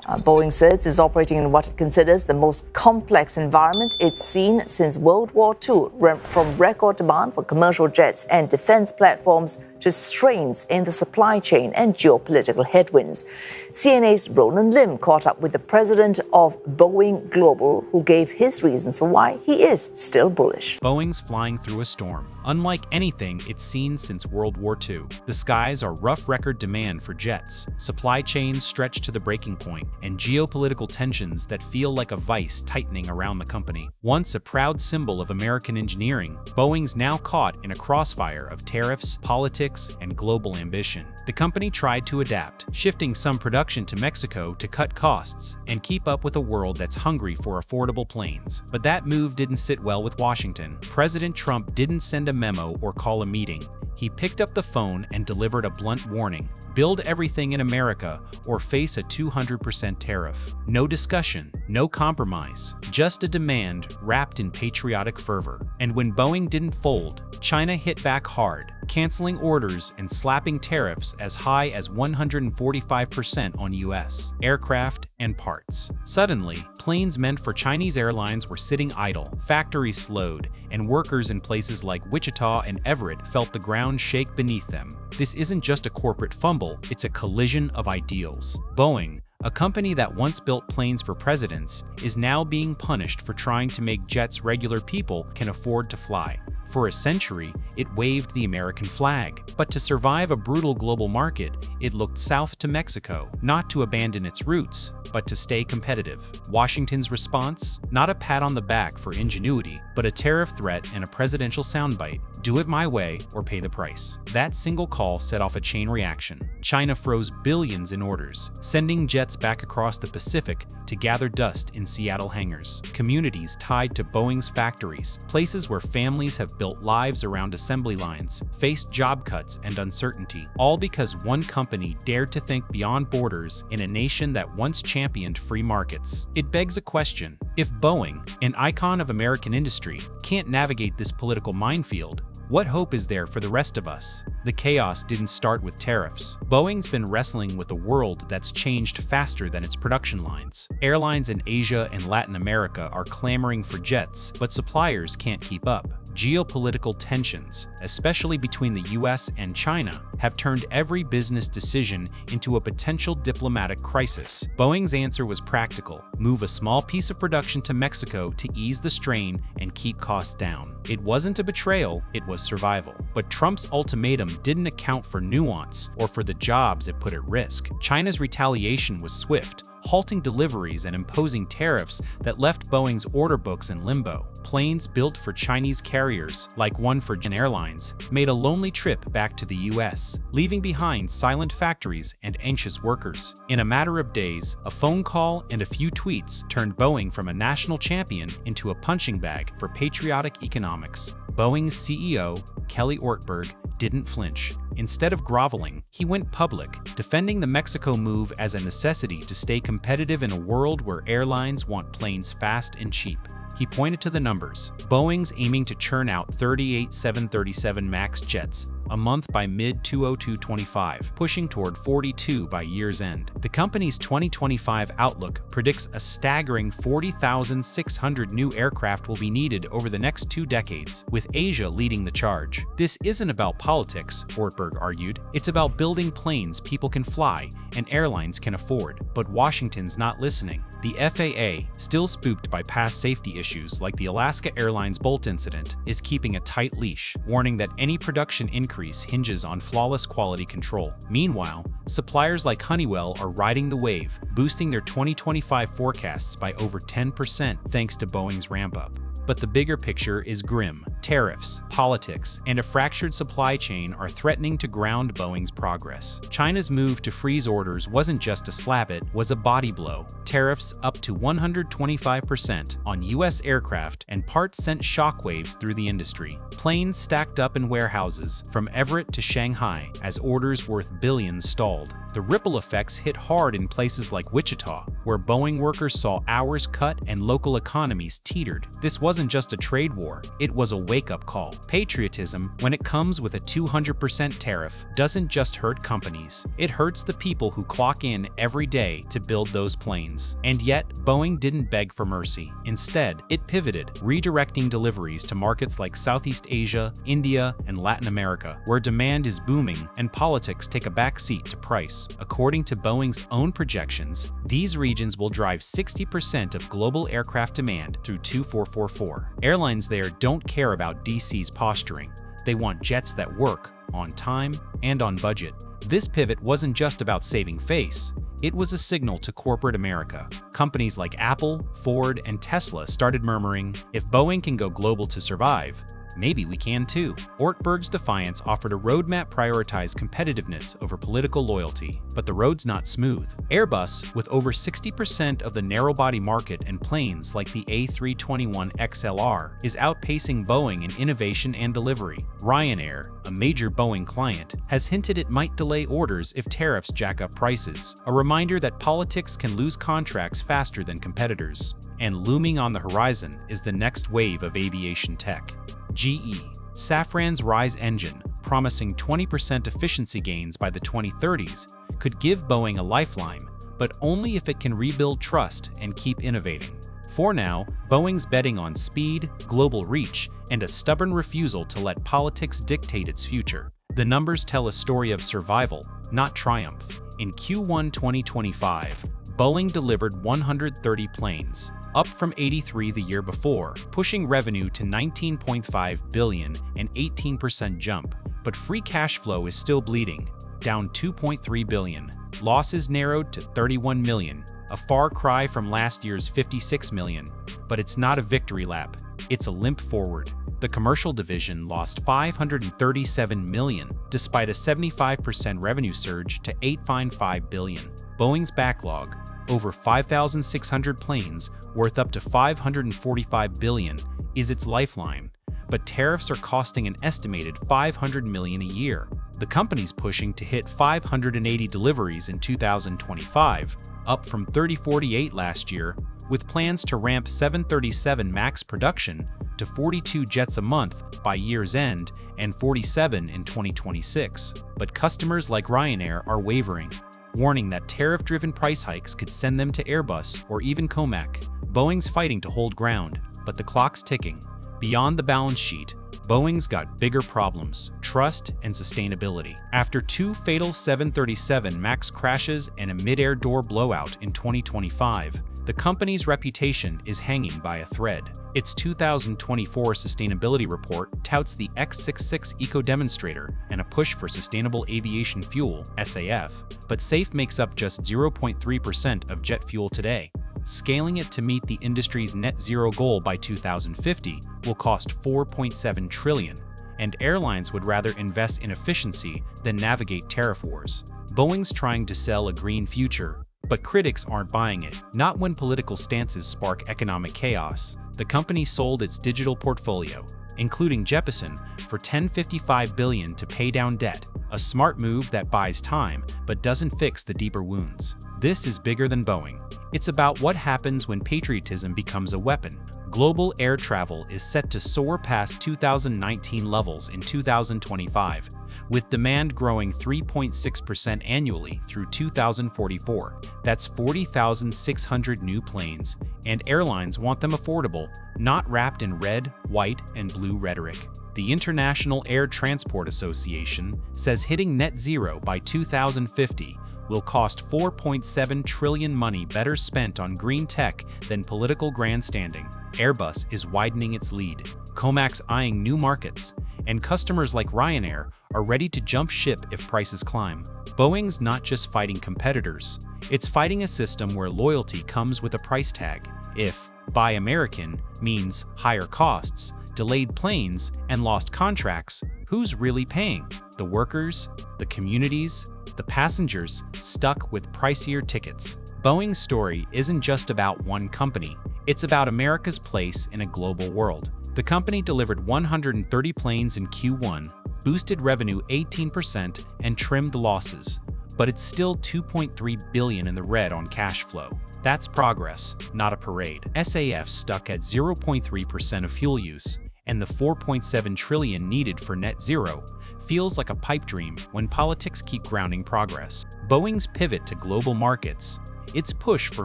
Boeing says it's operating in what it considers the most complex environment it's seen since World War II, from record demand for commercial jets and defense platforms to strains in the supply chain and geopolitical headwinds. CNA's Roland Lim caught up with the president of Boeing Global, who gave his reasons for why he is still bullish. Boeing's flying through a storm, unlike anything it's seen since World War II. The skies are rough record demand for jets, supply chains stretched to the breaking point, and geopolitical tensions that feel like a vice tightening around the company. Once a proud symbol of American engineering, Boeing's now caught in a crossfire of tariffs, politics, and global ambition. The company tried to adapt, shifting some production to Mexico to cut costs and keep up with a world that's hungry for affordable planes. But that move didn't sit well with Washington. President Trump didn't send a memo or call a meeting. He picked up the phone and delivered a blunt warning: build everything in America or face a 200% tariff. No discussion, no compromise, just a demand wrapped in patriotic fervor. And when Boeing didn't fold, China hit back hard, canceling orders and slapping tariffs as high as 145% on U.S. aircraft and parts. Suddenly, planes meant for Chinese airlines were sitting idle, factories slowed, and workers in places like Wichita and Everett felt the ground shake beneath them. This isn't just a corporate fumble, it's a collision of ideals. Boeing, a company that once built planes for presidents, is now being punished for trying to make jets regular people can afford to fly. For a century, it waved the American flag. But to survive a brutal global market, it looked south to Mexico, not to abandon its roots, but to stay competitive. Washington's response? Not a pat on the back for ingenuity, but a tariff threat and a presidential soundbite: do it my way or pay the price. That single call set off a chain reaction. China froze billions in orders, sending jets back across the Pacific to gather dust in Seattle hangars. Communities tied to Boeing's factories, places where families have built lives around assembly lines, faced job cuts and uncertainty, all because one company dared to think beyond borders in a nation that once championed free markets. It begs a question: if Boeing, an icon of American industry, can't navigate this political minefield, what hope is there for the rest of us? The chaos didn't start with tariffs. Boeing's been wrestling with a world that's changed faster than its production lines. Airlines in Asia and Latin America are clamoring for jets, but suppliers can't keep up. Geopolitical tensions, especially between the US and China, have turned every business decision into a potential diplomatic crisis. Boeing's answer was practical: move a small piece of production to Mexico to ease the strain and keep costs down. It wasn't a betrayal, it was survival. But Trump's ultimatum didn't account for nuance or for the jobs it put at risk. China's retaliation was swift, halting deliveries and imposing tariffs that left Boeing's order books in limbo. Planes built for Chinese carriers, like one for Gen Airlines, made a lonely trip back to the US, leaving behind silent factories and anxious workers. In a matter of days, a phone call and a few tweets turned Boeing from a national champion into a punching bag for patriotic economics. Boeing's CEO, Kelly Ortberg, didn't flinch. Instead of groveling, he went public, defending the Mexico move as a necessity to stay competitive in a world where airlines want planes fast and cheap. He pointed to the numbers. Boeing's aiming to churn out 38 737 MAX jets a month by mid-2025, pushing toward 42 by year's end. The company's 2025 outlook predicts a staggering 40,600 new aircraft will be needed over the next 2 decades, with Asia leading the charge. This isn't about politics, Ortberg argued. It's about building planes people can fly and airlines can afford. But Washington's not listening. The FAA, still spooked by past safety issues like the Alaska Airlines Bolt incident, is keeping a tight leash, warning that any production increase hinges on flawless quality control. Meanwhile, suppliers like Honeywell are riding the wave, boosting their 2025 forecasts by over 10% thanks to Boeing's ramp-up. But the bigger picture is grim. Tariffs, politics, and a fractured supply chain are threatening to ground Boeing's progress. China's move to freeze orders wasn't just a slap, it was a body blow. Tariffs up to 125% on US aircraft and parts sent shockwaves through the industry. Planes stacked up in warehouses from Everett to Shanghai as orders worth billions stalled. The ripple effects hit hard in places like Wichita, where Boeing workers saw hours cut and local economies teetered. This wasn't wasn't just a trade war, it was a wake-up call. Patriotism, when it comes with a 200% tariff, doesn't just hurt companies. It hurts the people who clock in every day to build those planes. And yet, Boeing didn't beg for mercy. Instead, it pivoted, redirecting deliveries to markets like Southeast Asia, India, and Latin America, where demand is booming and politics take a backseat to price. According to Boeing's own projections, these regions will drive 60% of global aircraft demand through 2444. Airlines there don't care about DC's posturing. They want jets that work, on time and on budget. This pivot wasn't just about saving face. It was a signal to corporate America. Companies like Apple, Ford, and Tesla started murmuring, if Boeing can go global to survive, maybe we can too. Ortberg's defiance offered a roadmap prioritized competitiveness over political loyalty, but the road's not smooth. Airbus, with over 60% of the narrow-body market and planes like the A321XLR, is outpacing Boeing in innovation and delivery. Ryanair, a major Boeing client, has hinted it might delay orders if tariffs jack up prices, a reminder that politics can lose contracts faster than competitors. And looming on the horizon is the next wave of aviation tech. GE, Safran's Rise engine, promising 20% efficiency gains by the 2030s, could give Boeing a lifeline, but only if it can rebuild trust and keep innovating. For now, Boeing's betting on speed, global reach, and a stubborn refusal to let politics dictate its future. The numbers tell a story of survival, not triumph. In Q1 2025, Boeing delivered 130 planes, up from 83 the year before, pushing revenue to $19.5 billion, an 18% jump. But free cash flow is still bleeding, down $2.3 billion. Losses narrowed to $31 million, a far cry from last year's $56 million. But it's not a victory lap, it's a limp forward. The commercial division lost $537 million, despite a 75% revenue surge to $8.5 billion. Boeing's backlog, over 5,600 planes, worth up to $545 billion, is its lifeline. But tariffs are costing an estimated $500 million a year. The company's pushing to hit 580 deliveries in 2025, up from 3048 last year, with plans to ramp 737 MAX production to 42 jets a month by year's end and 47 in 2026. But customers like Ryanair are wavering, warning that tariff-driven price hikes could send them to Airbus or even Comac. Boeing's fighting to hold ground, but the clock's ticking. Beyond the balance sheet, Boeing's got bigger problems: trust and sustainability. After two fatal 737 MAX crashes and a mid-air door blowout in 2025, the company's reputation is hanging by a thread. Its 2024 sustainability report touts the X66 eco-demonstrator and a push for sustainable aviation fuel, SAF, but SAFE makes up just 0.3% of jet fuel today. Scaling it to meet the industry's net zero goal by 2050 will cost $4.7 trillion, and airlines would rather invest in efficiency than navigate tariff wars. Boeing's trying to sell a green future, but critics aren't buying it. Not when political stances spark economic chaos. The company sold its digital portfolio, including Jeppesen, for $10.55 billion to pay down debt, a smart move that buys time but doesn't fix the deeper wounds. This is bigger than Boeing. It's about what happens when patriotism becomes a weapon. Global air travel is set to soar past 2019 levels in 2025, with demand growing 3.6% annually through 2044. That's 40,600 new planes, and airlines want them affordable, not wrapped in red, white, and blue rhetoric. The International Air Transport Association says hitting net zero by 2050 will cost $4.7 trillion, money better spent on green tech than political grandstanding. Airbus is widening its lead, Comac's eyeing new markets, and customers like Ryanair are ready to jump ship if prices climb. Boeing's not just fighting competitors, it's fighting a system where loyalty comes with a price tag. If Buy American means higher costs, delayed planes, and lost contracts, who's really paying? The workers? The communities? The passengers stuck with pricier tickets? Boeing's story isn't just about one company, it's about America's place in a global world. The company delivered 130 planes in Q1, boosted revenue 18%, and trimmed losses. but it's still $2.3 billion in the red on cash flow. That's progress, not a parade. SAF stuck at 0.3% of fuel use, and the $4.7 trillion needed for net zero feels like a pipe dream when politics keep grounding progress. Boeing's pivot to global markets, its push for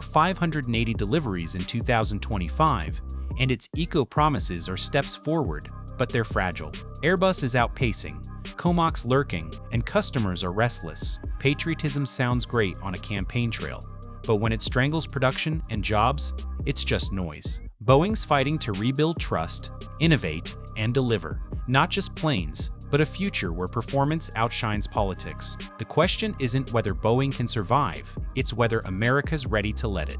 580 deliveries in 2025, and its eco-promises are steps forward, but they're fragile. Airbus is outpacing, Comox lurking, and customers are restless. Patriotism sounds great on a campaign trail, but when it strangles production and jobs, it's just noise. Boeing's fighting to rebuild trust, innovate, and deliver, not just planes, but a future where performance outshines politics. The question isn't whether Boeing can survive, it's whether America's ready to let it.